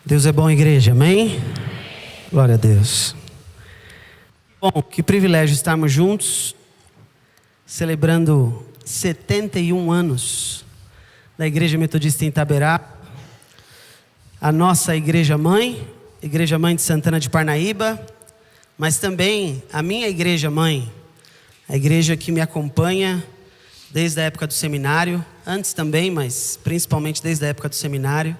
Deus é bom, igreja, amém? Glória a Deus. Bom, que privilégio estarmos juntos, celebrando 71 anos da Igreja Metodista em Itaberá, a nossa igreja mãe de Santana de Parnaíba, mas também a minha igreja mãe, a igreja que me acompanha desde a época do seminário, antes também, mas principalmente desde a época do seminário.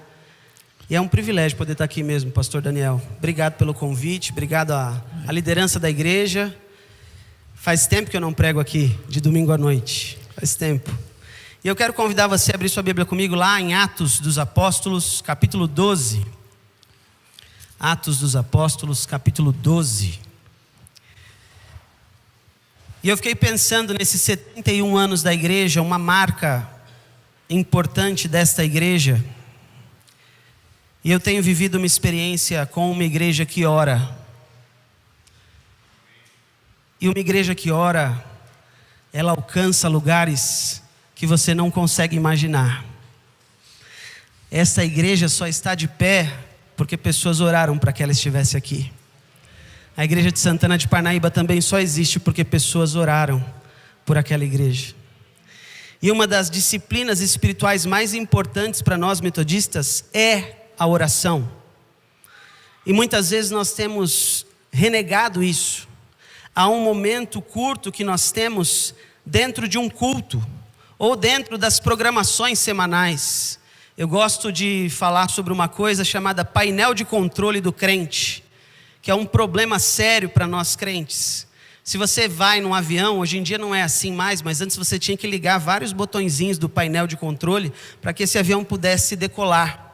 E é um privilégio poder estar aqui mesmo, pastor Daniel. Obrigado pelo convite, obrigado à liderança da igreja. Faz tempo que eu não prego aqui, de domingo à noite, faz tempo. E eu quero convidar você a abrir sua Bíblia comigo lá em Atos dos Apóstolos, capítulo 12. Atos dos Apóstolos, capítulo 12. E eu fiquei pensando nesses 71 anos da igreja, uma marca importante desta igreja. E eu tenho vivido uma experiência com uma igreja que ora. E uma igreja que ora, ela alcança lugares que você não consegue imaginar. Essa igreja só está de pé porque pessoas oraram para que ela estivesse aqui. A igreja de Santana de Parnaíba também só existe porque pessoas oraram por aquela igreja. E uma das disciplinas espirituais mais importantes para nós metodistas é a oração. E muitas vezes nós temos renegado isso. Há um momento curto que nós temos dentro de um culto, ou dentro das programações semanais. Eu gosto de falar sobre uma coisa chamada painel de controle do crente, que é um problema sério para nós crentes. Se você vai num avião, hoje em dia não é assim mais, mas antes você tinha que ligar vários botõezinhos do painel de controle para que esse avião pudesse decolar.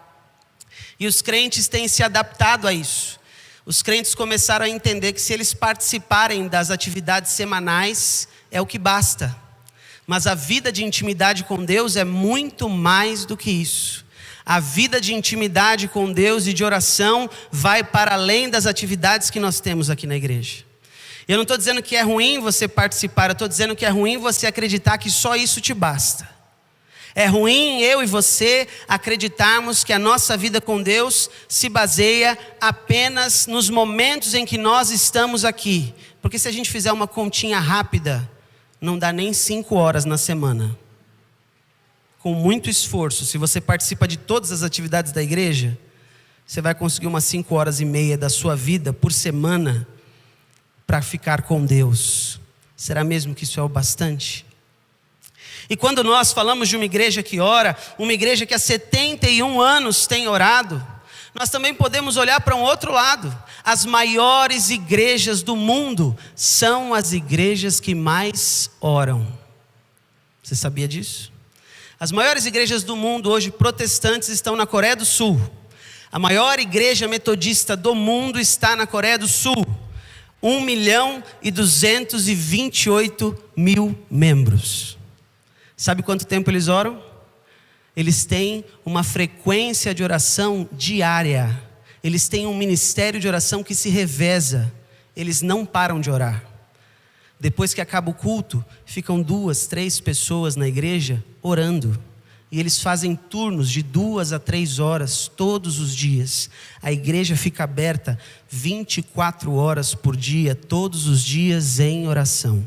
E os crentes têm se adaptado a isso. Os crentes começaram a entender que se eles participarem das atividades semanais, é o que basta. Mas a vida de intimidade com Deus é muito mais do que isso. A vida de intimidade com Deus e de oração vai para além das atividades que nós temos aqui na igreja. Eu não estou dizendo que é ruim você participar, eu estou dizendo que é ruim você acreditar que só isso te basta. É ruim eu e você acreditarmos que a nossa vida com Deus se baseia apenas nos momentos em que nós estamos aqui. Porque se a gente fizer uma continha rápida, não dá nem 5 horas na semana. Com muito esforço, se você participa de todas as atividades da igreja, você vai conseguir umas 5 horas e meia da sua vida por semana para ficar com Deus. Será mesmo que isso é o bastante? E quando nós falamos de uma igreja que ora, uma igreja que há 71 anos tem orado, nós também podemos olhar para um outro lado. As maiores igrejas do mundo são as igrejas que mais oram. Você sabia disso? As maiores igrejas do mundo hoje, protestantes, estão na Coreia do Sul. A maior igreja metodista do mundo está na Coreia do Sul. 1.228.000 membros. Sabe quanto tempo eles oram? Eles têm uma frequência de oração diária. Eles têm um ministério de oração que se reveza. Eles não param de orar. Depois que acaba o culto, ficam 2, 3 pessoas na igreja orando. E eles fazem turnos de 2 a 3 horas todos os dias. A igreja fica aberta 24 horas por dia, todos os dias em oração.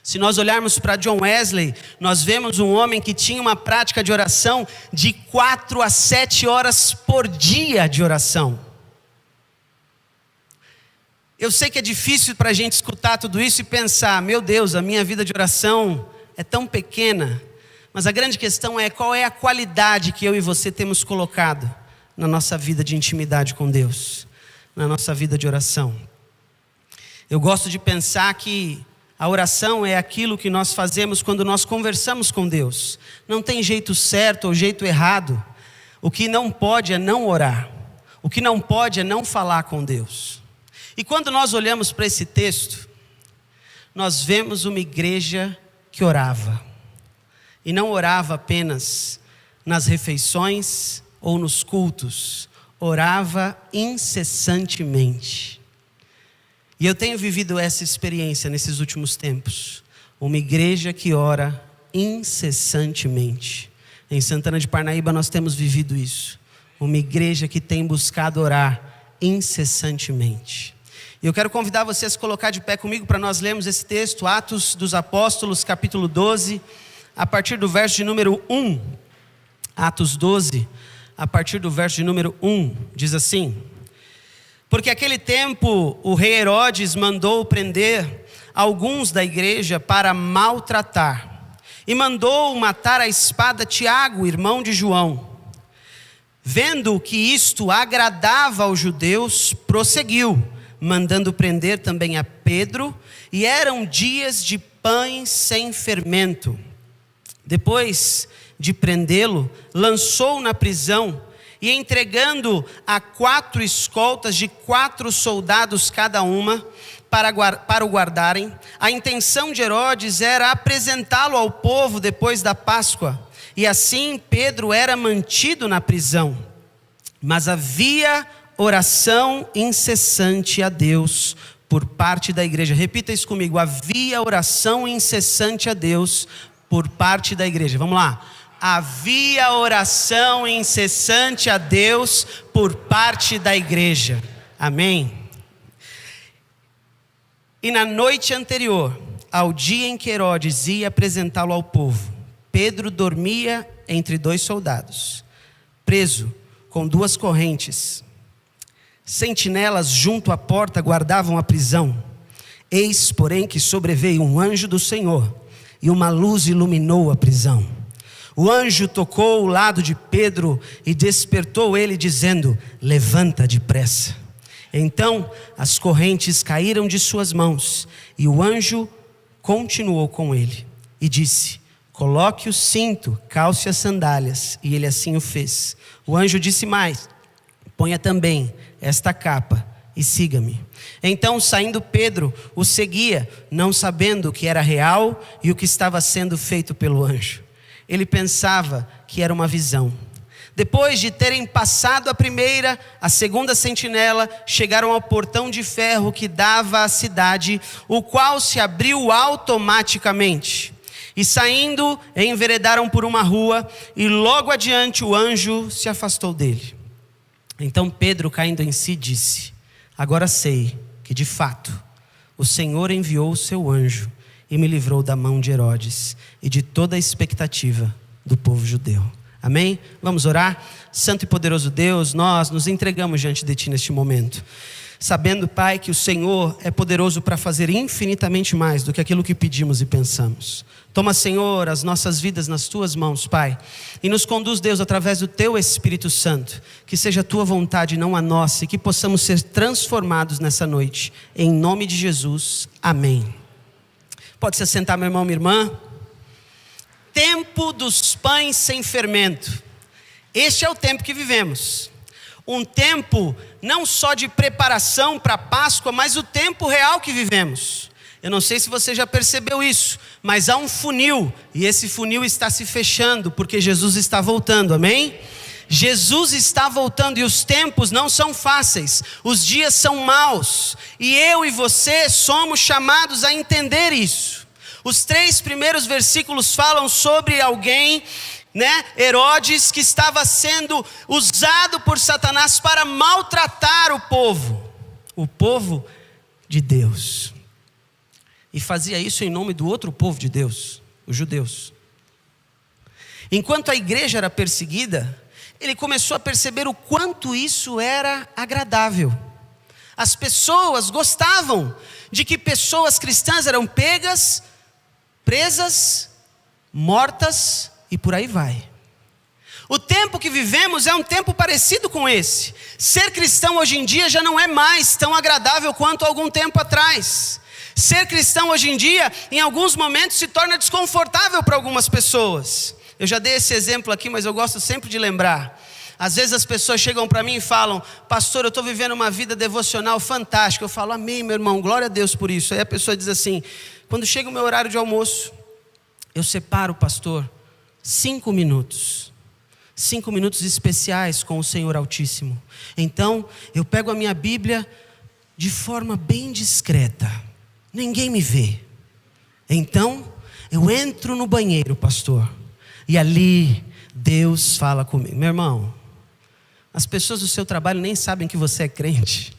Se nós olharmos para John Wesley, nós vemos um homem que tinha uma prática de oração de 4 a 7 horas por dia de oração. Eu sei que é difícil para a gente escutar tudo isso e pensar, meu Deus, a minha vida de oração é tão pequena. Mas a grande questão é qual é a qualidade que eu e você temos colocado na nossa vida de intimidade com Deus, na nossa vida de oração. Eu gosto de pensar que a oração é aquilo que nós fazemos quando nós conversamos com Deus. Não tem jeito certo ou jeito errado. O que não pode é não orar. O que não pode é não falar com Deus. E quando nós olhamos para esse texto, nós vemos uma igreja que orava. E não orava apenas nas refeições ou nos cultos. Orava incessantemente. E eu tenho vivido essa experiência nesses últimos tempos. Uma igreja que ora incessantemente. Em Santana de Parnaíba nós temos vivido isso. uma igreja que tem buscado orar incessantemente. E eu quero convidar você a se colocar de pé comigo para nós lermos esse texto, Atos dos Apóstolos, capítulo 12, a partir do verso de número 1. Atos 12, a partir do verso de número 1, diz assim: porque aquele tempo o rei Herodes mandou prender alguns da igreja para maltratar, e mandou matar à espada Tiago, irmão de João. Vendo que isto agradava aos judeus, prosseguiu, mandando prender também a Pedro, e eram dias de pães sem fermento. Depois de prendê-lo, lançou na prisão, e entregando a 4 escoltas de 4 soldados cada uma, para o guardarem, a intenção de Herodes era apresentá-lo ao povo depois da Páscoa. E assim Pedro era mantido na prisão. Mas havia oração incessante a Deus por parte da igreja. Repita isso comigo: havia oração incessante a Deus por parte da igreja. Vamos lá. Havia oração incessante a Deus por parte da igreja. Amém. E na noite anterior ao dia em que Herodes ia apresentá-lo ao povo, Pedro dormia entre 2 soldados, preso com 2 correntes. Sentinelas junto à porta guardavam a prisão. Eis, porém, que sobreveio um anjo do Senhor, e uma luz iluminou a prisão. O anjo tocou o lado de Pedro e despertou ele, dizendo: levanta depressa. Então as correntes caíram de suas mãos, e o anjo continuou com ele, e disse: coloque o cinto, calce as sandálias. E ele assim o fez. O anjo disse mais: ponha também esta capa e siga-me. Então, saindo Pedro, o seguia, não sabendo o que era real e o que estava sendo feito pelo anjo. Ele pensava que era uma visão. Depois de terem passado a primeira, a segunda sentinela, chegaram ao portão de ferro que dava à cidade, o qual se abriu automaticamente. E saindo, enveredaram por uma rua, e logo adiante o anjo se afastou dele. Então Pedro, caindo em si, disse: agora sei que de fato o Senhor enviou o seu anjo e me livrou da mão de Herodes e de toda a expectativa do povo judeu. Amém? Vamos orar? Santo e poderoso Deus, nós nos entregamos diante de Ti neste momento, sabendo, Pai, que o Senhor é poderoso para fazer infinitamente mais do que aquilo que pedimos e pensamos. Toma, Senhor, as nossas vidas nas Tuas mãos, Pai, e nos conduz, Deus, através do Teu Espírito Santo, que seja a Tua vontade, não a nossa, e que possamos ser transformados nessa noite, em nome de Jesus, amém. Pode se assentar, meu irmão, minha irmã. Tempo dos pães sem fermento. Este é o tempo que vivemos. Um tempo não só de preparação para a Páscoa, mas o tempo real que vivemos. Eu não sei se você já percebeu isso, mas há um funil, e esse funil está se fechando, porque Jesus está voltando, amém? Jesus está voltando, e os tempos não são fáceis, os dias são maus, e eu e você somos chamados a entender isso. Os 3 primeiros versículos falam sobre alguém, Herodes, que estava sendo usado por Satanás para maltratar o povo de Deus. E fazia isso em nome do outro povo de Deus, os judeus. Enquanto a igreja era perseguida, ele começou a perceber o quanto isso era agradável. As pessoas gostavam de que pessoas cristãs eram pegas, presas, mortas e por aí vai. O tempo que vivemos é um tempo parecido com esse. Ser cristão hoje em dia já não é mais tão agradável quanto algum tempo atrás. Ser cristão hoje em dia, em alguns momentos, se torna desconfortável para algumas pessoas. Eu já dei esse exemplo aqui, mas eu gosto sempre de lembrar. Às vezes as pessoas chegam para mim e falam: pastor, eu estou vivendo uma vida devocional fantástica. Eu falo: amém, meu irmão, glória a Deus por isso. Aí a pessoa diz assim: quando chega o meu horário de almoço, eu separo, pastor, 5 minutos. 5 minutos especiais com o Senhor Altíssimo. Então, eu pego a minha Bíblia de forma bem discreta. Ninguém me vê. Então, eu entro no banheiro, pastor. E ali, Deus fala comigo. Meu irmão, As pessoas do seu trabalho nem sabem que você é crente.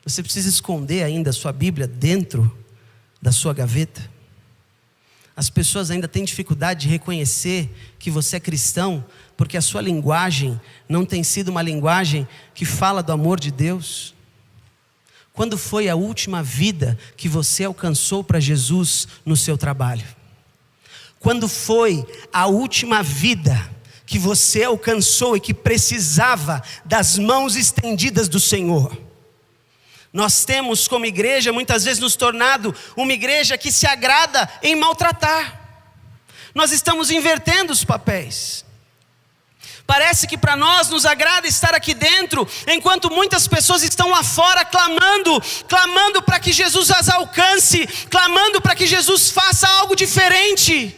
Você precisa esconder ainda a sua Bíblia dentro da sua gaveta. As pessoas ainda têm dificuldade de reconhecer que você é cristão, porque a sua linguagem não tem sido uma linguagem que fala do amor de Deus. Quando foi a última vida que você alcançou para Jesus no seu trabalho? Quando foi a última vida que você alcançou e que precisava das mãos estendidas do Senhor? Nós temos como igreja muitas vezes nos tornado uma igreja que se agrada em maltratar. Nós estamos invertendo os papéis. Parece que para nós nos agrada estar aqui dentro, enquanto muitas pessoas estão lá fora clamando para que Jesus as alcance, clamando para que Jesus faça algo diferente.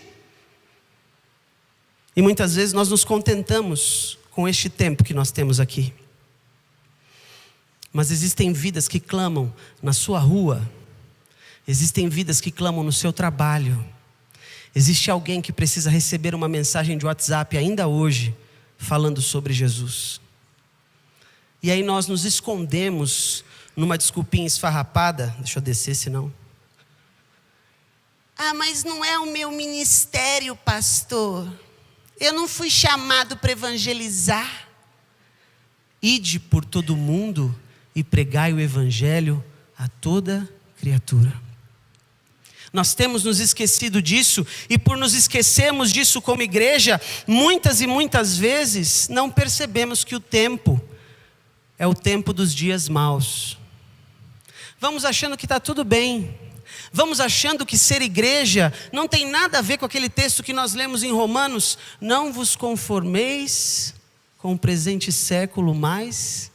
E muitas vezes nós nos contentamos com este tempo que nós temos aqui. Mas existem vidas que clamam na sua rua. Existem vidas que clamam no seu trabalho. Existe alguém que precisa receber uma mensagem de WhatsApp ainda hoje, falando sobre Jesus. E aí nós nos escondemos numa desculpinha esfarrapada. Deixa eu descer, senão. Mas não é o meu ministério, pastor. Eu não fui chamado para evangelizar. Ide por todo mundo e pregai o evangelho a toda criatura. Nós temos nos esquecido disso, e por nos esquecermos disso como igreja, muitas e muitas vezes não percebemos que o tempo é o tempo dos dias maus. Vamos achando que está tudo bem. Vamos achando que ser igreja não tem nada a ver com aquele texto que nós lemos em Romanos. Não vos conformeis com o presente século, mas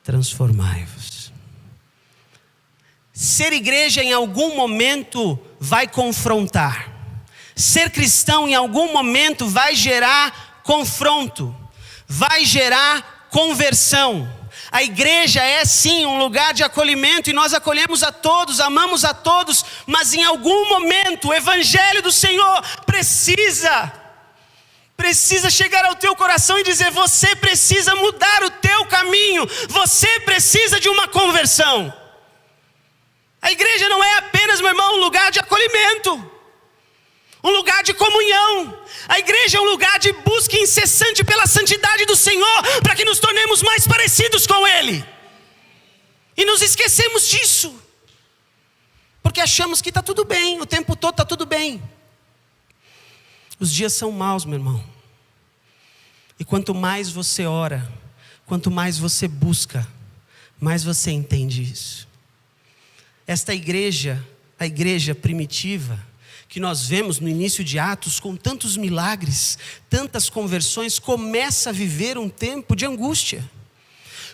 transformai-vos. Ser igreja em algum momento vai confrontar. Ser cristão em algum momento vai gerar confronto, vai gerar conversão. A igreja é sim um lugar de acolhimento e nós acolhemos a todos, amamos a todos, mas em algum momento o evangelho do Senhor precisa chegar ao teu coração e dizer: você precisa mudar o teu caminho, você precisa de uma conversão. A igreja não é apenas, meu irmão, um lugar de acolhimento, um lugar de comunhão. A igreja é um lugar de busca incessante pela santidade do Senhor, para que nos tornemos mais parecidos com Ele. E nos esquecemos disso, porque achamos que está tudo bem, o tempo todo está tudo bem. Os dias são maus, meu irmão. E quanto mais você ora, quanto mais você busca, mais você entende isso. Esta igreja, a igreja primitiva, que nós vemos no início de Atos, com tantos milagres, tantas conversões, começa a viver um tempo de angústia.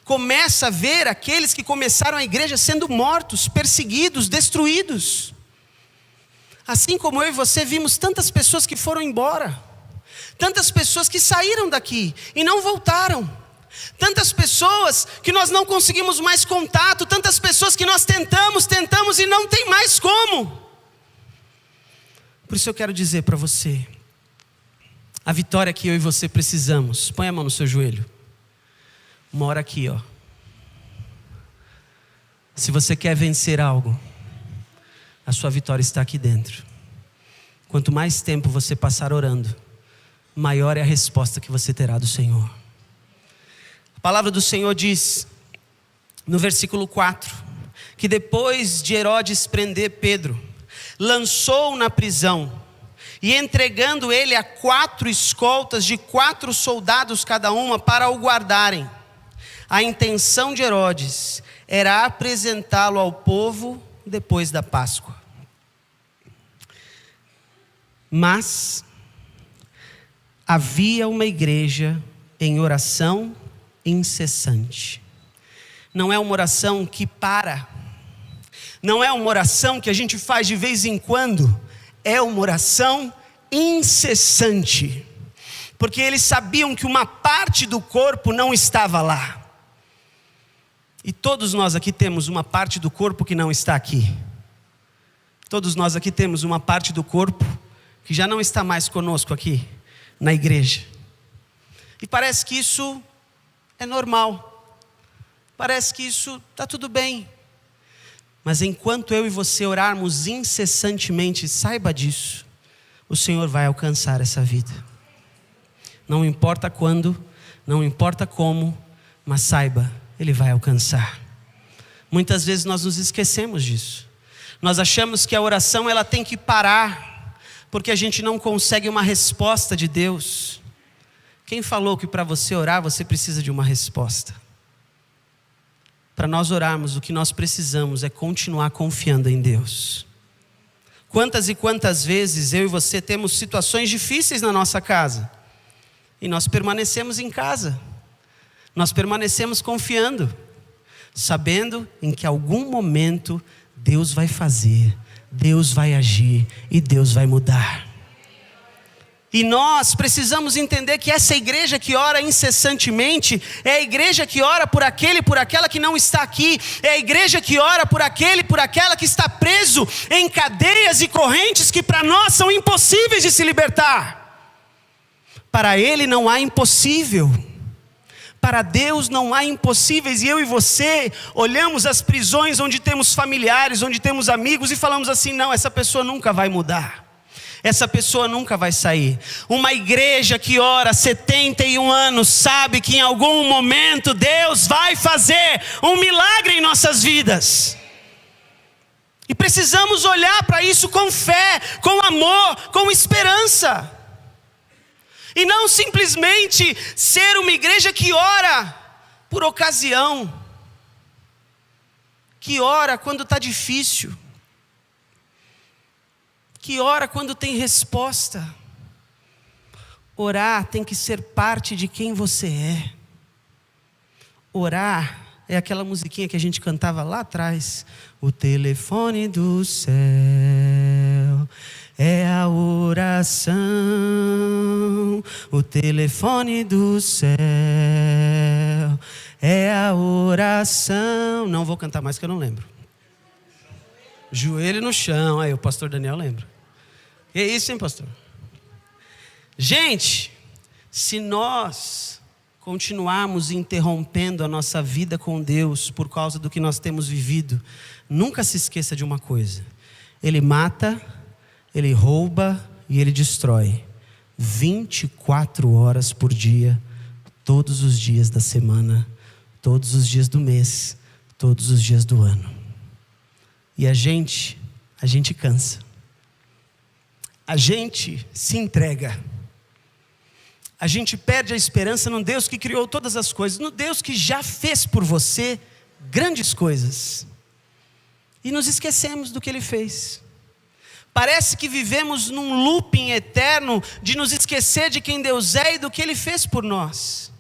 Começa a ver aqueles que começaram a igreja sendo mortos, perseguidos, destruídos. Assim como eu e você vimos tantas pessoas que foram embora, tantas pessoas que saíram daqui e não voltaram, tantas pessoas que nós não conseguimos mais contato, tantas pessoas que nós tentamos e não tem mais como. Por isso eu quero dizer para você, a vitória que eu e você precisamos, põe a mão no seu joelho, mora aqui, ó. Se você quer vencer algo, a sua vitória está aqui dentro. Quanto mais tempo você passar orando, maior é a resposta que você terá do Senhor. A palavra do Senhor diz, no versículo 4, que depois de Herodes prender Pedro, lançou-o na prisão, e entregando ele a 4 escoltas de 4 soldados cada uma para o guardarem. A intenção de Herodes era apresentá-lo ao povo depois da Páscoa. Mas havia uma igreja em oração incessante. Não é uma oração que para, não é uma oração que a gente faz de vez em quando, é uma oração incessante, porque eles sabiam que uma parte do corpo não estava lá. E todos nós aqui temos uma parte do corpo que não está aqui. Todos nós aqui temos uma parte do corpo que já não está mais conosco aqui na igreja. E parece que isso é normal. Parece que isso está tudo bem. Mas enquanto eu e você orarmos incessantemente, saiba disso, o Senhor vai alcançar essa vida. Não importa quando, não importa como, mas saiba, Ele vai alcançar. Muitas vezes nós nos esquecemos disso. Nós achamos que a oração ela tem que parar, porque a gente não consegue uma resposta de Deus. Quem falou que para você orar você precisa de uma resposta? Para nós orarmos, o que nós precisamos é continuar confiando em Deus. Quantas e quantas vezes eu e você temos situações difíceis na nossa casa, e nós permanecemos em casa, nós permanecemos confiando, sabendo em que algum momento Deus vai fazer, Deus vai agir e Deus vai mudar. E nós precisamos entender que essa igreja que ora incessantemente é a igreja que ora por aquele e por aquela que não está aqui. É a igreja que ora por aquele e por aquela que está preso em cadeias e correntes que para nós são impossíveis de se libertar. Para Ele não há impossível. Para Deus não há impossíveis. E eu e você olhamos as prisões onde temos familiares, onde temos amigos e falamos assim: não, essa pessoa nunca vai mudar. Essa pessoa nunca vai sair. Uma igreja que ora 71 anos sabe que em algum momento Deus vai fazer um milagre em nossas vidas. E precisamos olhar para isso com fé, com amor, com esperança. E não simplesmente ser uma igreja que ora por ocasião, que ora quando está difícil, que ora quando tem resposta. Orar tem que ser parte de quem você é. Orar é aquela musiquinha que a gente cantava lá atrás. O telefone do céu é a oração. O telefone do céu é a oração. Não vou cantar mais que eu não lembro. Joelho no chão. Aí o pastor Daniel lembra. Que isso, hein, pastor? Gente, se nós continuarmos interrompendo a nossa vida com Deus por causa do que nós temos vivido, nunca se esqueça de uma coisa: Ele mata, Ele rouba e Ele destrói 24 horas por dia, todos os dias da semana, todos os dias do mês, todos os dias do ano. E a gente cansa. A gente se entrega. A gente perde a esperança no Deus que criou todas as coisas, no Deus que já fez por você grandes coisas. E nos esquecemos do que Ele fez. Parece que vivemos num looping eterno de nos esquecer de quem Deus é e do que Ele fez por nós.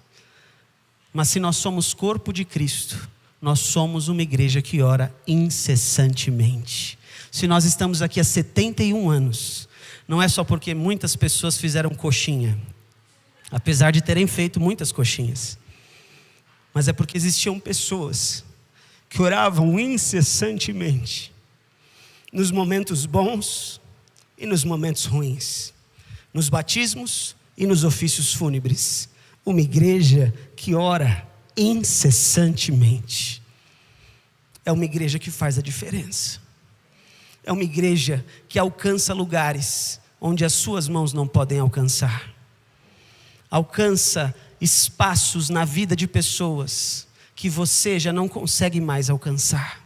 Mas se nós somos corpo de Cristo, nós somos uma igreja que ora incessantemente. Se nós estamos aqui há 71 anos, não é só porque muitas pessoas fizeram coxinha, apesar de terem feito muitas coxinhas, mas é porque existiam pessoas que oravam incessantemente, nos momentos bons e nos momentos ruins, nos batismos e nos ofícios fúnebres. Uma igreja que ora incessantemente é uma igreja que faz a diferença. É uma igreja que alcança lugares onde as suas mãos não podem alcançar. Alcança espaços na vida de pessoas que você já não consegue mais alcançar.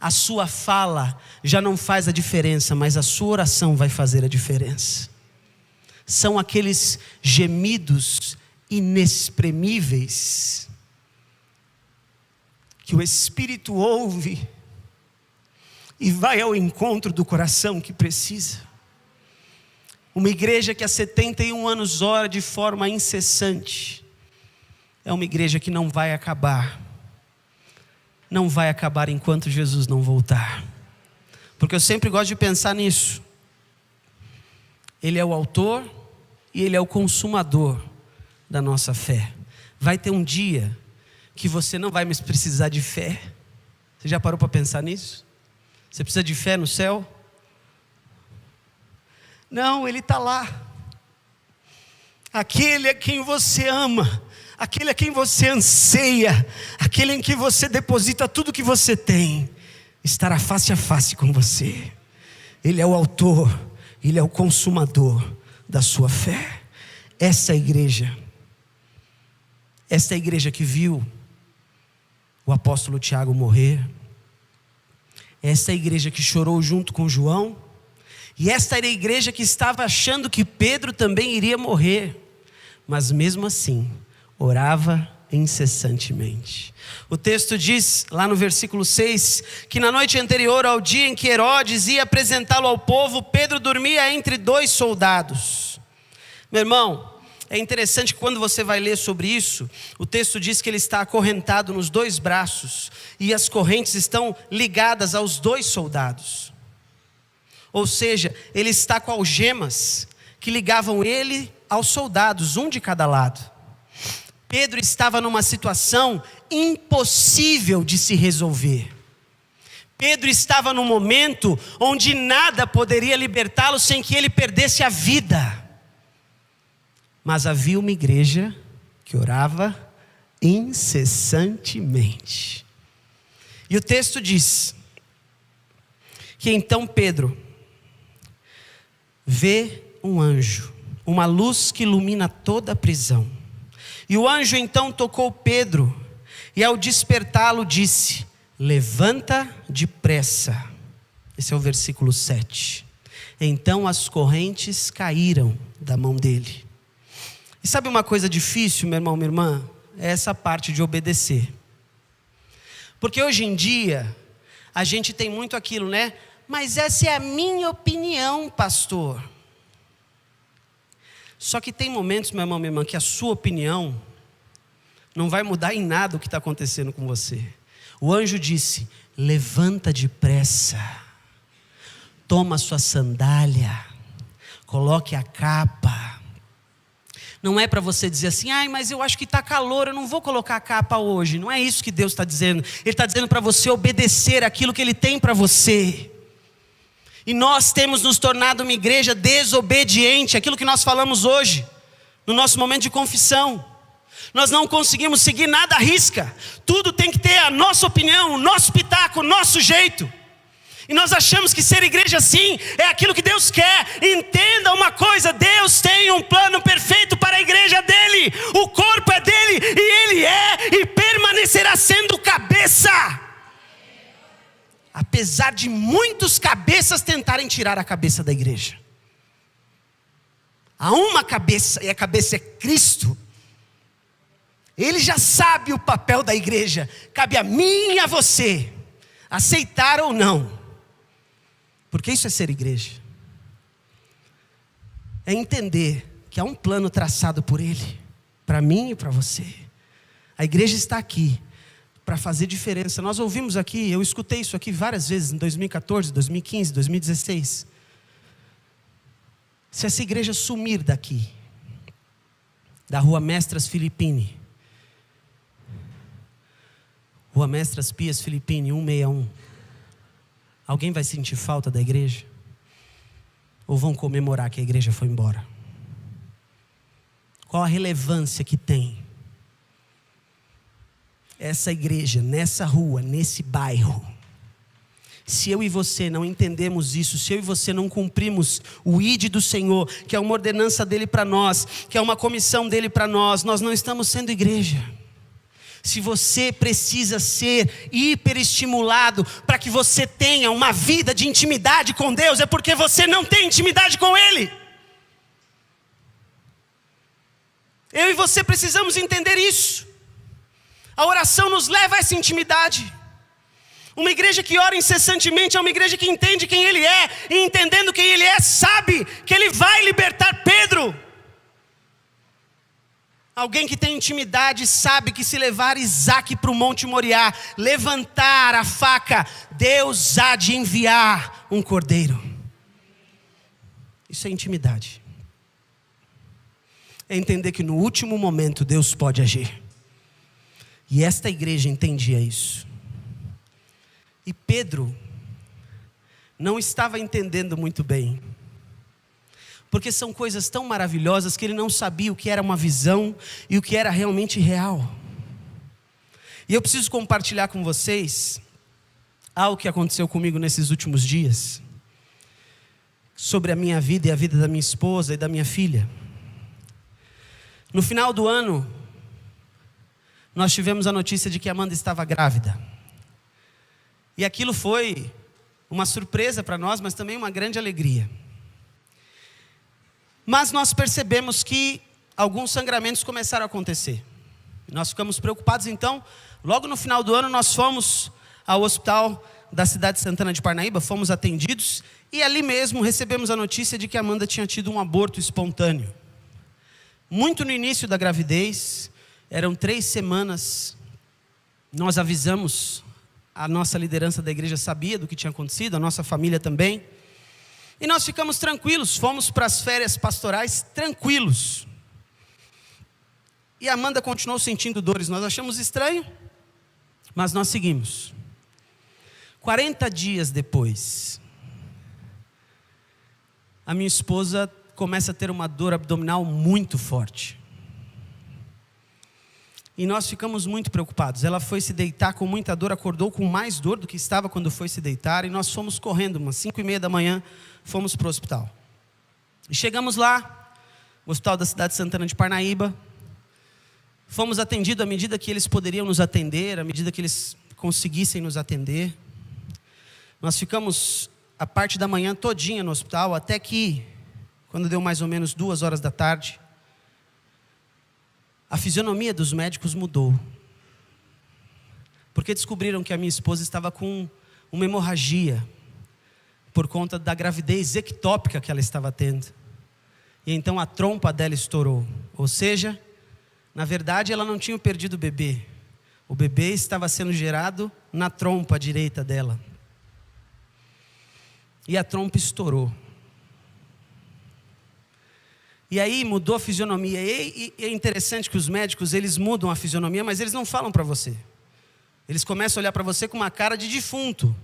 A sua fala já não faz a diferença, mas a sua oração vai fazer a diferença. São aqueles gemidos inexprimíveis que o Espírito ouve e vai ao encontro do coração que precisa. Uma igreja que há 71 anos ora de forma incessante é uma igreja que não vai acabar. Não vai acabar enquanto Jesus não voltar. Porque eu sempre gosto de pensar nisso. Ele é o autor e Ele é o consumador da nossa fé. Vai ter um dia que você não vai mais precisar de fé. Você já parou para pensar nisso? Você precisa de fé no céu? Não, Ele está lá. Aquele a quem você ama, aquele a quem você anseia, aquele em que você deposita tudo que você tem, estará face a face com você. Ele é o autor, Ele é o consumador da sua fé. Essa é a igreja que viu o apóstolo Tiago morrer. Essa é a igreja que chorou junto com João. E esta era a igreja que estava achando que Pedro também iria morrer, mas mesmo assim, orava incessantemente. O texto diz, lá no versículo 6, que na noite anterior ao dia em que Herodes ia apresentá-lo ao povo, Pedro dormia entre 2 soldados. Meu irmão, é interessante que quando você vai ler sobre isso, o texto diz que ele está acorrentado nos 2 braços, e as correntes estão ligadas aos 2 soldados. Ou seja, ele está com algemas que ligavam ele aos soldados, um de cada lado. Pedro estava numa situação impossível de se resolver. Pedro estava num momento onde nada poderia libertá-lo sem que ele perdesse a vida. Mas havia uma igreja que orava incessantemente. E o texto diz que então Pedro vê um anjo, uma luz que ilumina toda a prisão. E o anjo então tocou Pedro, e ao despertá-lo disse: levanta depressa. Esse é o versículo 7. Então as correntes caíram da mão dele. E sabe uma coisa difícil, meu irmão, minha irmã? É essa parte de obedecer. Porque hoje em dia, a gente tem muito aquilo, né? Mas essa é a minha opinião, pastor. Só que tem momentos, meu irmão, minha irmã, que a sua opinião não vai mudar em nada o que está acontecendo com você. O anjo disse: levanta depressa, toma a sua sandália, coloque a capa. Não é para você dizer assim: ai, mas eu acho que está calor, eu não vou colocar a capa hoje. Não é isso que Deus está dizendo. Ele está dizendo para você obedecer aquilo que Ele tem para você. E nós temos nos tornado uma igreja desobediente, aquilo que nós falamos hoje, no nosso momento de confissão. Nós não conseguimos seguir nada à risca, tudo tem que ter a nossa opinião, o nosso pitaco, o nosso jeito. E nós achamos que ser igreja assim é aquilo que Deus quer. Entenda uma coisa: Deus tem um plano perfeito para a igreja dele. O corpo é dele e ele é e permanecerá sendo cabeça. Apesar de muitos cabeças tentarem tirar a cabeça da igreja. Há uma cabeça e a cabeça é Cristo. Ele já sabe o papel da igreja. Cabe a mim e a você aceitar ou não. Porque isso é ser igreja. É entender que há um plano traçado por Ele, para mim e para você. A igreja está aqui para fazer diferença. Nós ouvimos aqui, eu escutei isso aqui várias vezes, em 2014, 2015, 2016. Se essa igreja sumir daqui, da Rua Mestras Filippini, Rua Mestras Pias Filippini, 161, alguém vai sentir falta da igreja? Ou vão comemorar que a igreja foi embora? Qual a relevância que tem essa igreja, nessa rua, nesse bairro? Se eu e você não entendemos isso, se eu e você não cumprimos o ID do Senhor, que é uma ordenança dele para nós, que é uma comissão dele para nós não estamos sendo igreja. Se você precisa ser hiperestimulado para que você tenha uma vida de intimidade com Deus, é porque você não tem intimidade com Ele. Eu e você precisamos entender isso. A oração nos leva a essa intimidade. Uma igreja que ora incessantemente é uma igreja que entende quem Ele é, e entendendo quem Ele é, sabe que Ele vai libertar Pedro. Alguém que tem intimidade sabe que se levar Isaac para o Monte Moriá, levantar a faca, Deus há de enviar um cordeiro. Isso é intimidade. É entender que no último momento Deus pode agir. E esta igreja entendia isso. E Pedro não estava entendendo muito bem. porque são coisas tão maravilhosas que ele não sabia o que era uma visão e o que era realmente real. E eu preciso compartilhar com vocês algo que aconteceu comigo nesses últimos dias, sobre a minha vida e a vida da minha esposa e da minha filha. No final do ano, nós tivemos a notícia de que Amanda estava grávida. E aquilo foi uma surpresa para nós, mas também uma grande alegria. Mas nós percebemos que alguns sangramentos começaram a acontecer. Nós ficamos preocupados, então, logo no final do ano nós fomos ao hospital da cidade de Santana de Parnaíba, fomos atendidos, e ali mesmo recebemos a notícia de que Amanda tinha tido um aborto espontâneo. Muito no início da gravidez, eram 3 semanas, nós avisamos, a nossa liderança da igreja sabia do que tinha acontecido, a nossa família também, e nós ficamos tranquilos, fomos para as férias pastorais tranquilos. E a Amanda continuou sentindo dores, nós achamos estranho, mas nós seguimos. 40 dias depois, a minha esposa começa a ter uma dor abdominal muito forte. E nós ficamos muito preocupados. Ela foi se deitar com muita dor, acordou com mais dor do que estava quando foi se deitar. E nós fomos correndo, umas 5:30 da manhã, fomos para o hospital. E chegamos lá, o hospital da cidade de Santana de Parnaíba. Fomos atendidos à medida que eles poderiam nos atender, à medida que eles conseguissem nos atender. Nós ficamos a parte da manhã todinha no hospital, até que, quando deu mais ou menos 2 horas da tarde, a fisionomia dos médicos mudou. Porque descobriram que a minha esposa estava com uma hemorragia, por conta da gravidez ectópica que ela estava tendo. E então a trompa dela estourou. Ou seja, na verdade ela não tinha perdido o bebê. O bebê estava sendo gerado na trompa direita dela. E a trompa estourou. E aí mudou a fisionomia. E é interessante que os médicos, eles mudam a fisionomia, mas eles não falam para você. Eles começam a olhar para você com uma cara de defunto,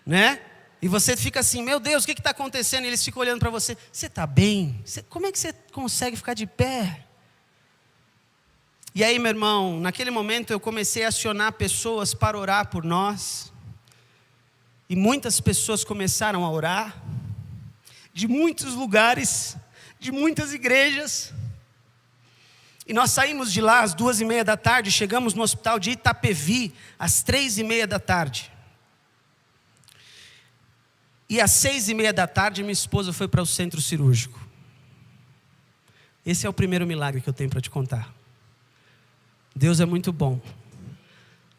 né? E você fica assim, meu Deus, o que está acontecendo? E eles ficam olhando para você, você está bem? Como é que você consegue ficar de pé? E aí, meu irmão, naquele momento eu comecei a acionar pessoas para orar por nós. E muitas pessoas começaram a orar, de muitos lugares, de muitas igrejas. E nós saímos de lá às 2:30 da tarde, chegamos no hospital de Itapevi às 3:30 da tarde. E às 6:30 da tarde minha esposa foi para o centro cirúrgico. Esse é o primeiro milagre que eu tenho para te contar. Deus é muito bom.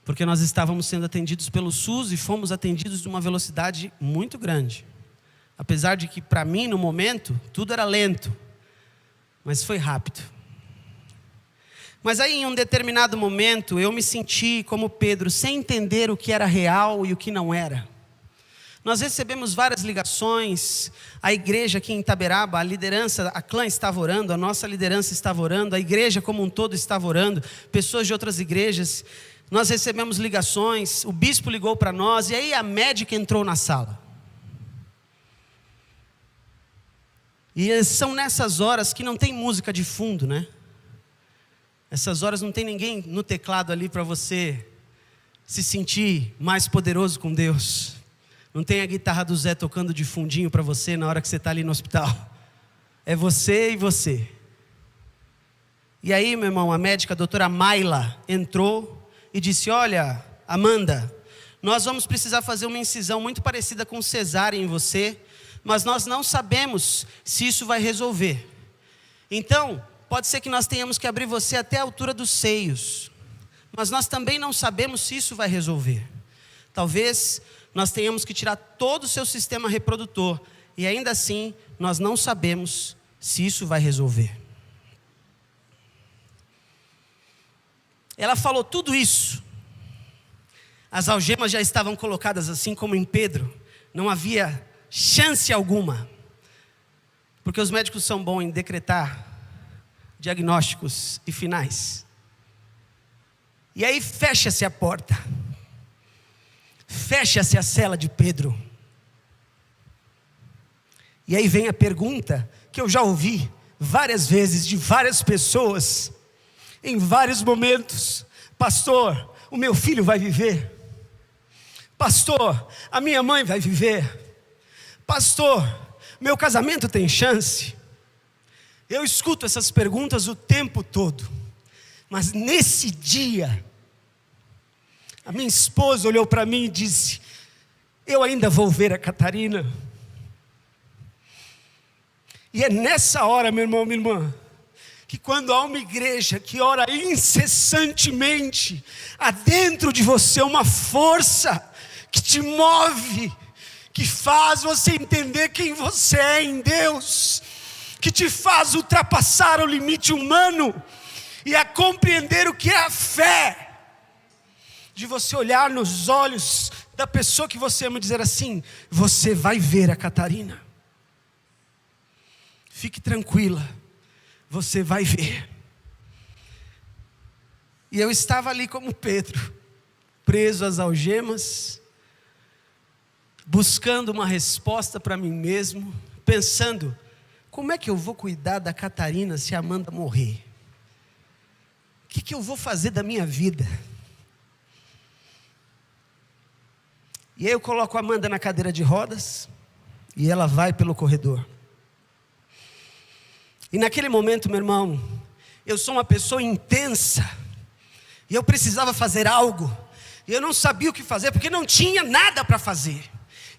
Porque nós estávamos sendo atendidos pelo SUS e fomos atendidos de uma velocidade muito grande. Apesar de que para mim no momento tudo era lento, mas foi rápido. Mas aí em um determinado momento eu me senti como Pedro, sem entender o que era real e o que não era. Nós recebemos várias ligações, a igreja aqui em Itaberaba, a liderança, a clã estava orando, a nossa liderança estava orando, a igreja como um todo estava orando, pessoas de outras igrejas. Nós recebemos ligações, o bispo ligou para nós, e aí a médica entrou na sala. E são nessas horas que não tem música de fundo, né? Essas horas não tem ninguém no teclado ali para você se sentir mais poderoso com Deus. Não tem a guitarra do Zé tocando de fundinho para você na hora que você está ali no hospital. É você e você. E aí, meu irmão, a médica, a doutora Mayla, entrou e disse, olha, Amanda, nós vamos precisar fazer uma incisão muito parecida com cesárea em você, mas nós não sabemos se isso vai resolver. Então, pode ser que nós tenhamos que abrir você até a altura dos seios, mas nós também não sabemos se isso vai resolver. Talvez nós tenhamos que tirar todo o seu sistema reprodutor, e ainda assim, nós não sabemos se isso vai resolver. Ela falou tudo isso. As algemas já estavam colocadas assim como em Pedro. Não havia chance alguma. Porque os médicos são bons em decretar diagnósticos e finais. E aí fecha-se a porta. Fecha-se a cela de Pedro. E aí vem a pergunta que eu já ouvi várias vezes de várias pessoas, em vários momentos: pastor, o meu filho vai viver. Pastor, a minha mãe vai viver. Pastor, meu casamento tem chance. Eu escuto essas perguntas o tempo todo. Mas nesse dia, a minha esposa olhou para mim e disse: eu ainda vou ver a Catarina. E é nessa hora, meu irmão, minha irmã, que quando há uma igreja que ora incessantemente, há dentro de você uma força que te move, que faz você entender quem você é em Deus, que te faz ultrapassar o limite humano e a compreender o que é a fé, de você olhar nos olhos da pessoa que você ama e dizer assim: você vai ver a Catarina. Fique tranquila, você vai ver. E eu estava ali como Pedro, preso às algemas, buscando uma resposta para mim mesmo, pensando: como é que eu vou cuidar da Catarina se a Amanda morrer? O que eu vou fazer da minha vida? E aí eu coloco a Amanda na cadeira de rodas, e ela vai pelo corredor. E naquele momento, meu irmão, eu sou uma pessoa intensa, e eu precisava fazer algo, e eu não sabia o que fazer, porque não tinha nada para fazer.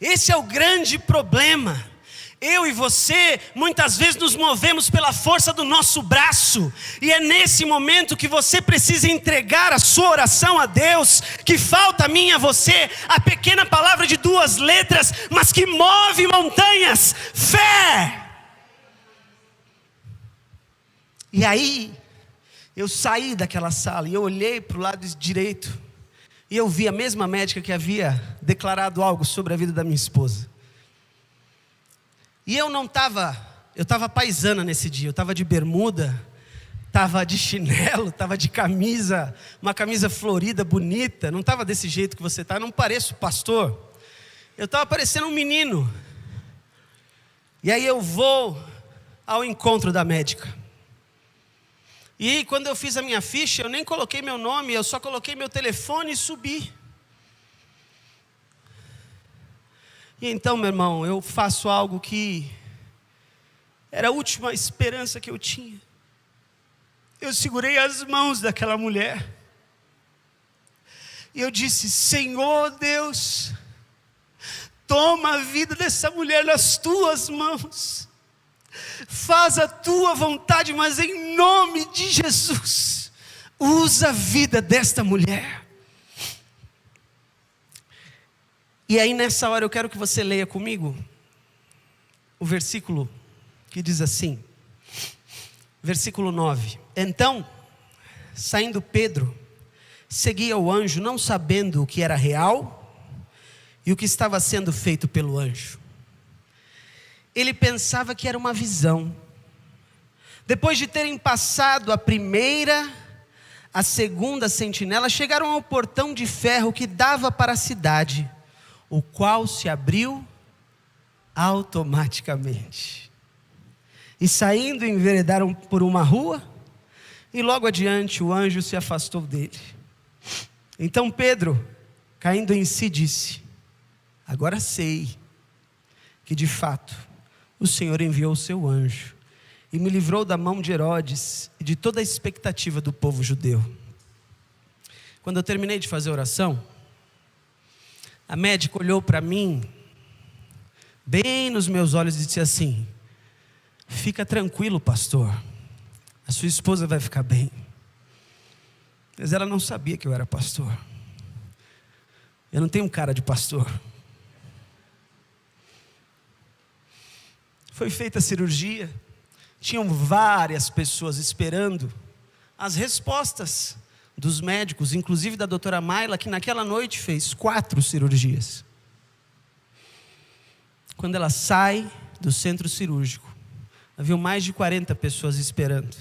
Esse é o grande problema. Eu e você, muitas vezes nos movemos pela força do nosso braço, e é nesse momento que você precisa entregar a sua oração a Deus, que falta a mim e a você, a pequena palavra de 2 letras, mas que move montanhas: fé. E aí, eu saí daquela sala, e eu olhei para o lado direito, e eu vi a mesma médica que havia declarado algo sobre a vida da minha esposa. E eu estava paisana nesse dia, eu estava de bermuda, estava de chinelo, estava de camisa, uma camisa florida, bonita, não estava desse jeito que você está, não pareço pastor, eu estava parecendo um menino. E aí eu vou ao encontro da médica. E quando eu fiz a minha ficha, eu nem coloquei meu nome, eu só coloquei meu telefone e subi. E então, meu irmão, eu faço algo que era a última esperança que eu tinha. Eu segurei as mãos daquela mulher, e eu disse: Senhor Deus, toma a vida dessa mulher nas tuas mãos. Faz a tua vontade, mas em nome de Jesus, usa a vida desta mulher. E aí nessa hora eu quero que você leia comigo o versículo que diz assim, versículo 9: Então, saindo Pedro, seguia o anjo, não sabendo o que era real e o que estava sendo feito pelo anjo. Ele pensava que era uma visão. Depois de terem passado a primeira, a segunda sentinela, chegaram ao portão de ferro que dava para a cidade, o qual se abriu automaticamente. E saindo, enveredaram por uma rua, e logo adiante o anjo se afastou dele. Então Pedro, caindo em si, disse: agora sei que de fato o Senhor enviou o seu anjo e me livrou da mão de Herodes e de toda a expectativa do povo judeu. Quando eu terminei de fazer a oração, a médica olhou para mim, bem nos meus olhos, e disse assim: fica tranquilo, pastor, a sua esposa vai ficar bem. Mas ela não sabia que eu era pastor. Eu não tenho cara de pastor. Foi feita a cirurgia, tinham várias pessoas esperando as respostas dos médicos, inclusive da doutora Mayla, que naquela noite fez 4 cirurgias. Quando ela sai do centro cirúrgico, havia mais de 40 pessoas esperando.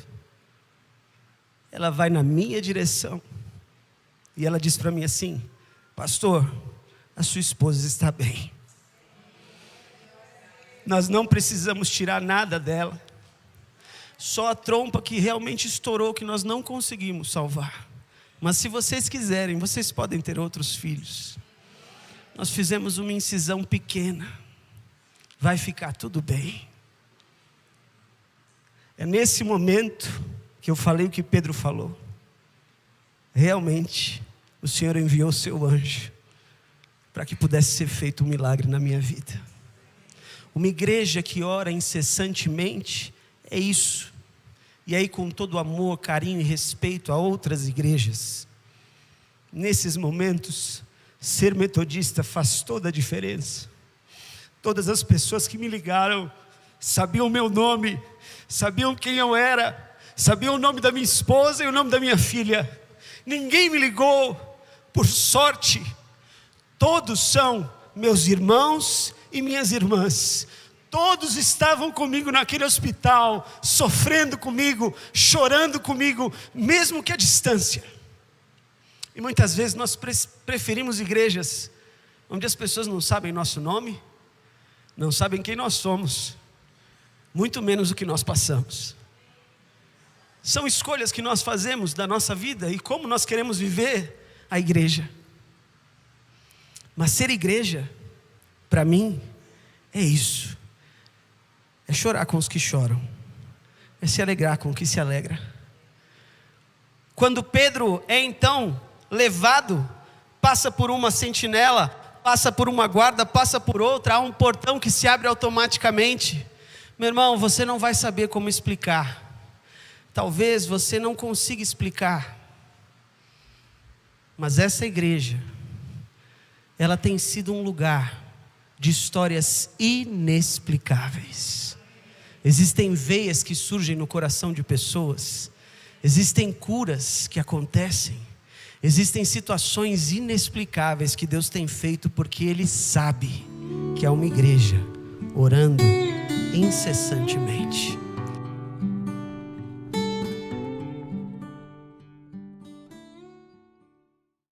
Ela vai na minha direção e ela diz para mim assim: pastor, a sua esposa está bem. nós não precisamos tirar nada dela. Só a trompa que realmente estourou, que nós não conseguimos salvar. Mas se vocês quiserem, vocês podem ter outros filhos. Nós fizemos uma incisão pequena. Vai ficar tudo bem. É nesse momento que eu falei o que Pedro falou. Realmente, o Senhor enviou o seu anjo para que pudesse ser feito um milagre na minha vida. Uma igreja que ora incessantemente é isso. E aí, com todo amor, carinho e respeito a outras igrejas, nesses momentos, ser metodista faz toda a diferença. Todas as pessoas que me ligaram sabiam o meu nome, sabiam quem eu era, sabiam o nome da minha esposa e o nome da minha filha. Ninguém me ligou por sorte. Todos são meus irmãos e minhas irmãs. Todos estavam comigo naquele hospital, sofrendo comigo, chorando comigo, mesmo que à distância. E muitas vezes nós preferimos igrejas onde as pessoas não sabem nosso nome, não sabem quem nós somos, muito menos o que nós passamos. São escolhas que nós fazemos da nossa vida e como nós queremos viver a igreja. Mas ser igreja, para mim, é isso. É chorar com os que choram. É se alegrar com os que se alegram. Quando Pedro é então levado, passa por uma sentinela, passa por uma guarda, passa por outra, há um portão que se abre automaticamente. Meu irmão, você não vai saber como explicar. Talvez você não consiga explicar. Mas essa igreja, ela tem sido um lugar de histórias inexplicáveis. Existem veias que surgem no coração de pessoas. Existem curas que acontecem. Existem situações inexplicáveis que Deus tem feito porque Ele sabe que é uma igreja orando incessantemente.